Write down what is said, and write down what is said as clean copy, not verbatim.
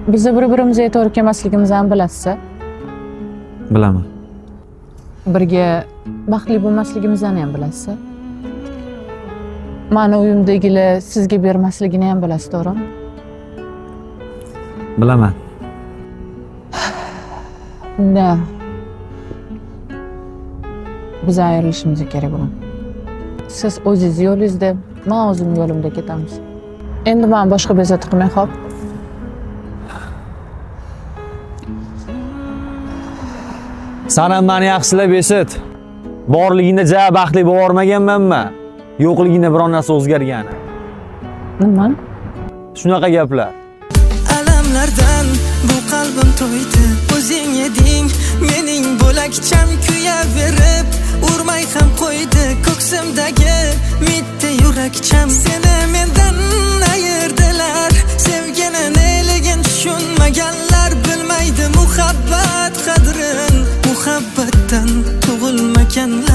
Bizni bir-birimizga to'g'ri kelmasligimizni ham bilasiz. Bilaman. Birga baxtli bo'lmasligimizni ham bilasiz. Mani uyimdagilar sizga bermasligini ham bilasiz, to'g'rimi? Bilaman. Unda biz ayrilishimiz kerak bo'ladi. Siz o'zingiz yo'lingizda, men o'zim yo'limda ketamiz. Endi men boshqa bezovta qilmay xo'p. Sen ham meni yaxshilab esit. Borligingda ja baxtli bo'lmaganmanmi? Yo'qligingda biron narsa o'zgargani. Nima? Shunaqa gaplar. Alamlardan bu qalbim to'ydi. O'zing eding, mening bo'lakcham kuyaverib, urmay ham qo'ydi ko'ksimdagi mitti yurakcham. Seni mendan ayirdilar, sevgini neligin tushunmaganlar bilmaydi muhabbat qadrin. Muhabbatdan tug'ilmaganlar